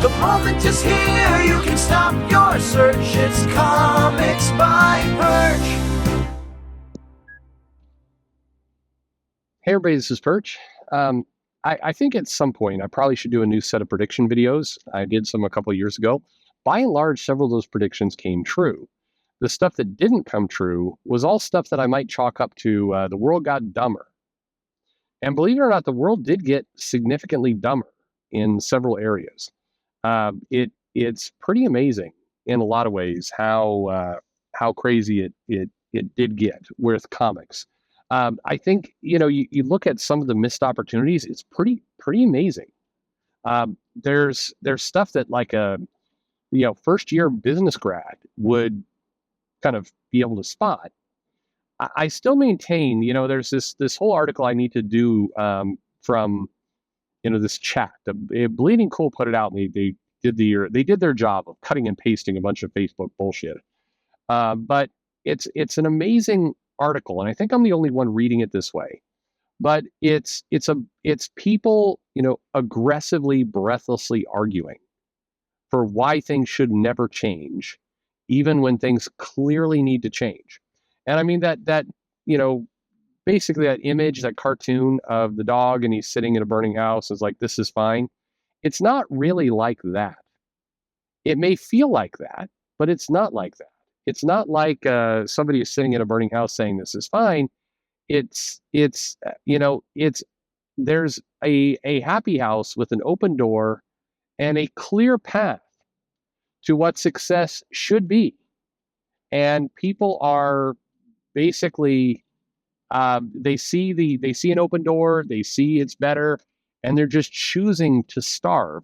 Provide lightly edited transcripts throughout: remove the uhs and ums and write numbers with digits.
The moment is here, you can stop your search. It's Comics by Perch. Hey everybody, this is Perch. I think at some point I probably should do a new set of prediction videos. I did some a couple of years ago. By and large, several of those predictions came true. The stuff that didn't come true was all stuff that I might chalk up to the world got dumber. And believe it or not, the world did get significantly dumber in several areas. It's pretty amazing in a lot of ways how crazy it did get with comics. I think you look at some of the missed opportunities. It's pretty amazing. There's stuff that like a first year business grad would kind of be able to spot. I still maintain there's this whole article I need to do from this chat. Bleeding Cool put it out, and they did their job of cutting and pasting a bunch of Facebook bullshit. But it's an amazing article, and I think I'm the only one reading it this way. But it's people aggressively, breathlessly arguing for why things should never change, even when things clearly need to change. And I mean that basically that image, that cartoon of the dog and he's sitting in a burning house is like, this is fine. It's not really like that. It may feel like that, but it's not like that. It's not like somebody is sitting in a burning house saying this is fine. It's there's a happy house with an open door and a clear path to what success should be. And people are basically they see an open door, they see it's better, and they're just choosing to starve.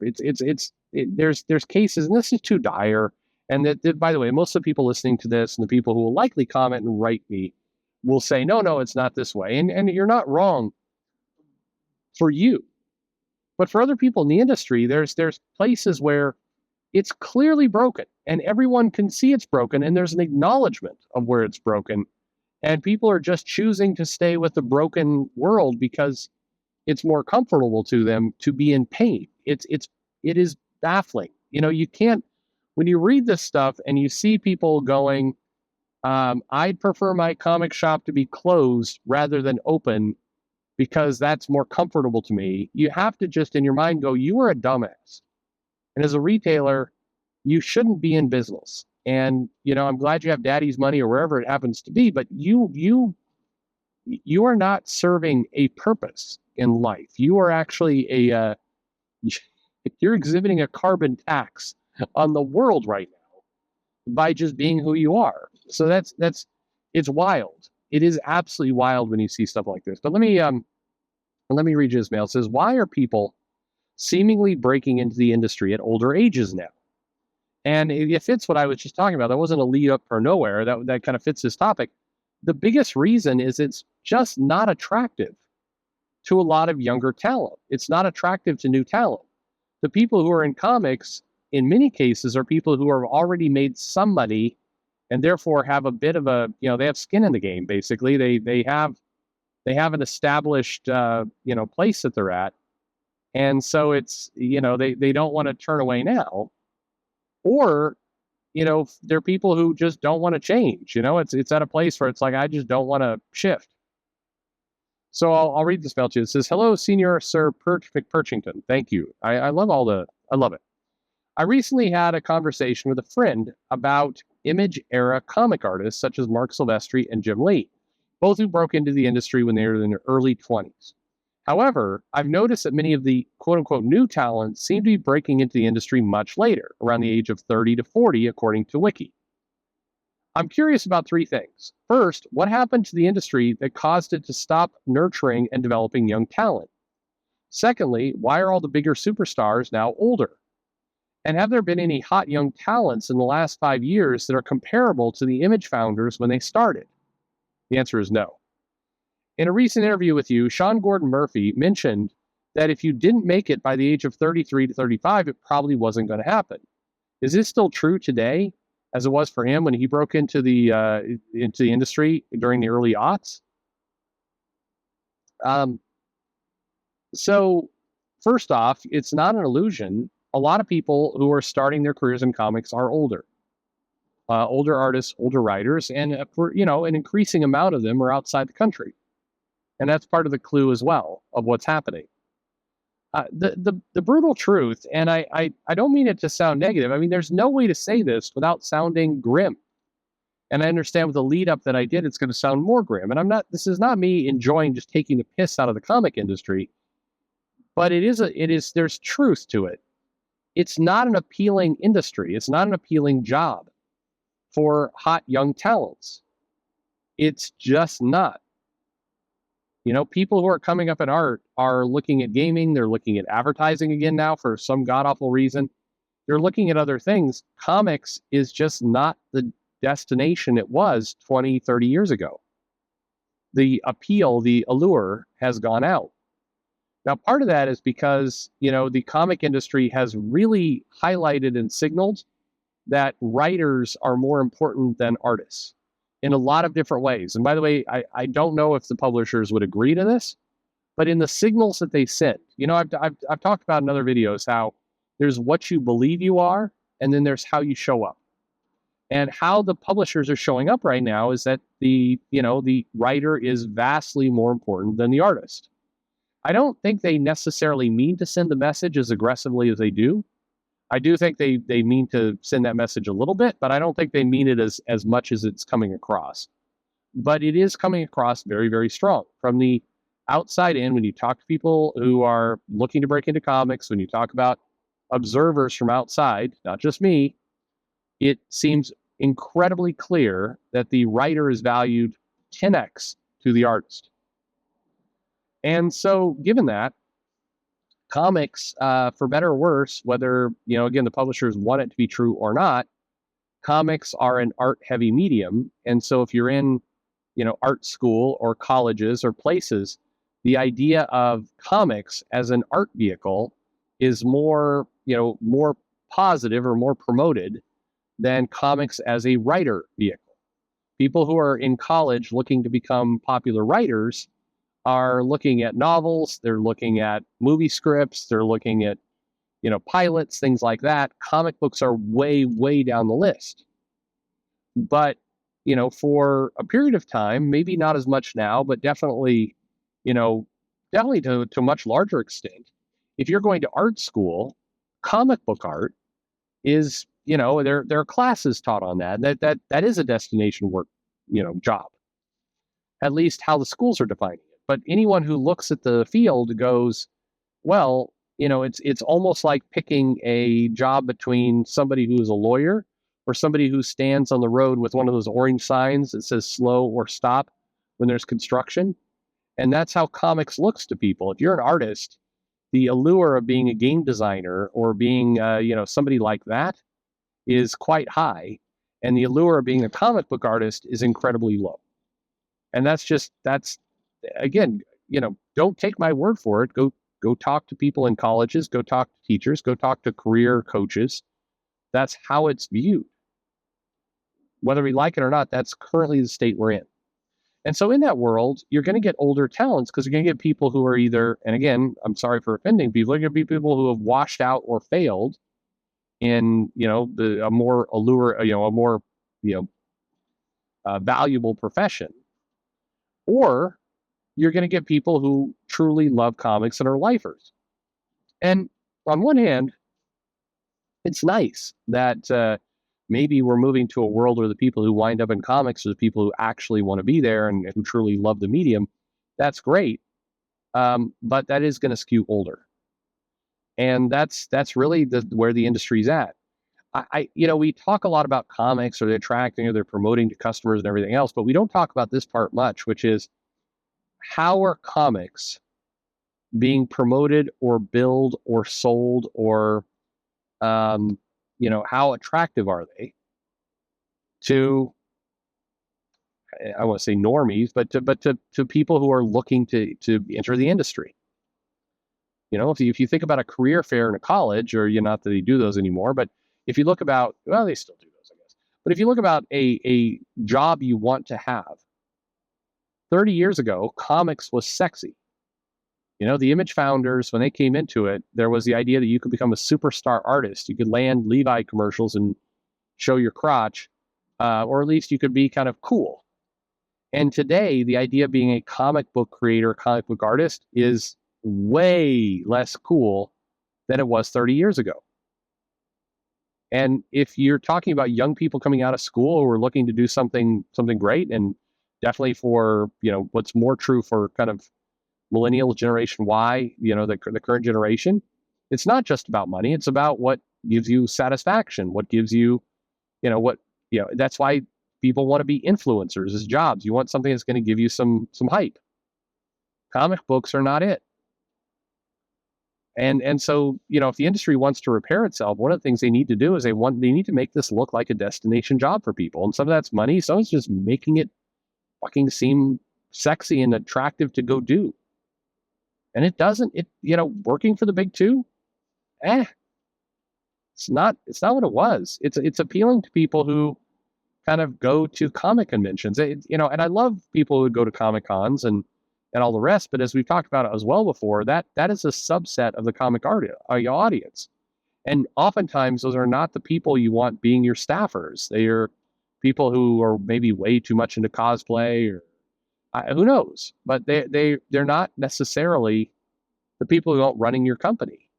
There's cases, and this is too dire. And that, by the way, most of the people listening to this and the people who will likely comment and write me will say, no, it's not this way. And you're not wrong for you. But for other people in the industry, there's places where it's clearly broken and everyone can see it's broken, and there's an acknowledgement of where it's broken. And people are just choosing to stay with the broken world because it's more comfortable to them to be in pain. It is baffling. You can't, when you read this stuff and you see people going, I'd prefer my comic shop to be closed rather than open because that's more comfortable to me. You have to just in your mind go, you are a dumbass. And as a retailer, you shouldn't be in business. And, I'm glad you have daddy's money or wherever it happens to be, but you are not serving a purpose in life. You are actually you're exhibiting a carbon tax on the world right now by just being who you are. So it's wild. It is absolutely wild when you see stuff like this. But let me read you this mail. It says, why are people seemingly breaking into the industry at older ages now? And it fits what I was just talking about. That wasn't a lead up or nowhere. That kind of fits this topic. The biggest reason is it's just not attractive to a lot of younger talent. It's not attractive to new talent. The people who are in comics, in many cases, are people who have already made some money and therefore have a bit of a, they have skin in the game, basically. They have an established, place that they're at. And so it's, they don't want to turn away now. Or, there are people who just don't want to change. It's at a place where it's like, I just don't want to shift. So I'll read this mail to you. It says, hello, Senior Sir Perch McPerchington. Thank you. I love I love it. I recently had a conversation with a friend about Image era comic artists such as Mark Silvestri and Jim Lee, both who broke into the industry when they were in their early 20s. However, I've noticed that many of the quote-unquote new talents seem to be breaking into the industry much later, around the age of 30 to 40, according to Wiki. I'm curious about three things. First, what happened to the industry that caused it to stop nurturing and developing young talent? Secondly, why are all the bigger superstars now older? And have there been any hot young talents in the last 5 years that are comparable to the Image founders when they started? The answer is no. In a recent interview with you, Sean Gordon Murphy mentioned that if you didn't make it by the age of 33 to 35, it probably wasn't going to happen. Is this still true today, as it was for him when he broke into the industry during the early aughts? So, first off, it's not an illusion. a lot of people who are starting their careers in comics are older artists, older writers, and for an increasing amount of them are outside the country, and that's part of the clue as well of what's happening. The brutal truth, and I don't mean it to sound negative. I mean, there's no way to say this without sounding grim. And I understand with the lead up that I did, it's going to sound more grim. And I'm not. This is not me enjoying just taking the piss out of the comic industry, but it is. There's truth to it. It's not an appealing industry. It's not an appealing job for hot young talents. It's just not. People who are coming up in art are looking at gaming. They're looking at advertising again now for some god awful reason. They're looking at other things. Comics is just not the destination it was 20, 30 years ago. The appeal, the allure has gone out. Now, part of that is because, the comic industry has really highlighted and signaled that writers are more important than artists in a lot of different ways. And by the way, I don't know if the publishers would agree to this, but in the signals that they send, I've talked about in other videos how there's what you believe you are, and then there's how you show up. And how the publishers are showing up right now is that the writer is vastly more important than the artist. I don't think they necessarily mean to send the message as aggressively as they do. I do think they mean to send that message a little bit, but I don't think they mean it as much as it's coming across. But it is coming across very, very strong. From the outside in, when you talk to people who are looking to break into comics, when you talk about observers from outside, not just me, it seems incredibly clear that the writer is valued 10x to the artist. And so, given that, comics, for better or worse, whether, again, the publishers want it to be true or not, comics are an art-heavy medium. And so if you're in, art school or colleges or places, the idea of comics as an art vehicle is more positive or more promoted than comics as a writer vehicle. People who are in college looking to become popular writers are looking at novels, they're looking at movie scripts, they're looking at, pilots, things like that. Comic books are way, way down the list. But, for a period of time, maybe not as much now, but definitely to a much larger extent, if you're going to art school, comic book art is, there are classes taught on that. That is a destination work, job. At least how the schools are defining it. But anyone who looks at the field goes, well, it's almost like picking a job between somebody who is a lawyer or somebody who stands on the road with one of those orange signs that says slow or stop when there's construction. And that's how comics looks to people. If you're an artist, the allure of being a game designer or being, somebody like that is quite high. And the allure of being a comic book artist is incredibly low. And that's again, don't take my word for it. Go talk to people in colleges, go talk to teachers, go talk to career coaches. That's how it's viewed. Whether we like it or not, that's currently the state we're in. And so in that world, you're going to get older talents because you're going to get people who are either, and again, I'm sorry for offending people, you're going to be people who have washed out or failed in, a more valuable profession. Or you're going to get people who truly love comics and are lifers. And on one hand, it's nice that maybe we're moving to a world where the people who wind up in comics are the people who actually want to be there and who truly love the medium. That's great. But that is going to skew older. And that's really where the industry's at. We talk a lot about comics or they're attracting or they're promoting to customers and everything else, but we don't talk about this part much, which is how are comics being promoted or billed or sold or, how attractive are they to, I want to say normies, but to people who are looking to enter the industry. If you think about a career fair in a college, or not that they do those anymore, but if you look about, well, they still do those, I guess. But if you look about a job you want to have, 30 years ago, comics was sexy. The Image founders, when they came into it, there was the idea that you could become a superstar artist. You could land Levi commercials and show your crotch, or at least you could be kind of cool. And today, the idea of being a comic book creator, comic book artist is way less cool than it was 30 years ago. And if you're talking about young people coming out of school who are looking to do something great, and definitely for, what's more true for kind of millennial generation Y, the current generation, it's not just about money. It's about what gives you satisfaction, what gives you, that's why people want to be influencers as jobs. You want something that's going to give you some hype. Comic books are not it. And so, if the industry wants to repair itself, one of the things they need to do is they need to make this look like a destination job for people. And some of that's money. Some is just making it fucking seem sexy and attractive to go do. And it doesn't, working for the big two, it's not what it was. It's appealing to people who kind of go to comic conventions, and I love people who go to Comic Cons and all the rest. But as we've talked about as well before, that is a subset of the comic audience. And oftentimes those are not the people you want being your staffers. They are people who are maybe way too much into cosplay, or who knows, but they're not necessarily the people who are running your company.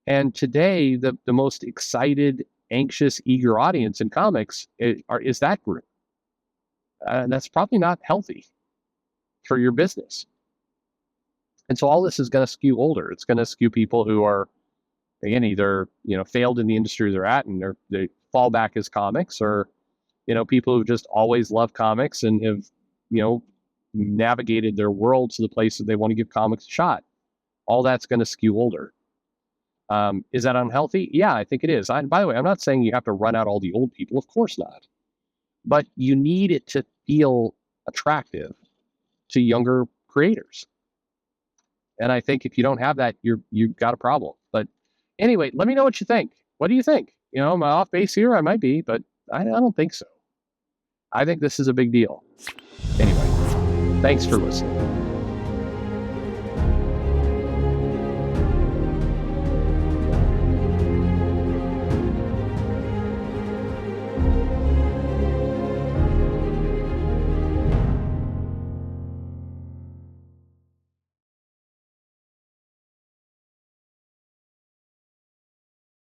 And today, the most excited, anxious, eager audience in comics is that group. That's probably not healthy for your business. And so all this is going to skew older. It's going to skew people who are, again, either failed in the industry they're at and they fall back as comics, or people who just always love comics and have navigated their world to the place that they want to give comics a shot. All that's going to skew older. Is that unhealthy? Yeah, I think it is. By the way, I'm not saying you have to run out all the old people. Of course not. But you need it to feel attractive to younger creators. And I think if you don't have that, you've got a problem. But anyway, let me know what you think. What do you think? Am I off base here? I might be, but I don't think so. I think this is a big deal. Anyway, thanks for listening.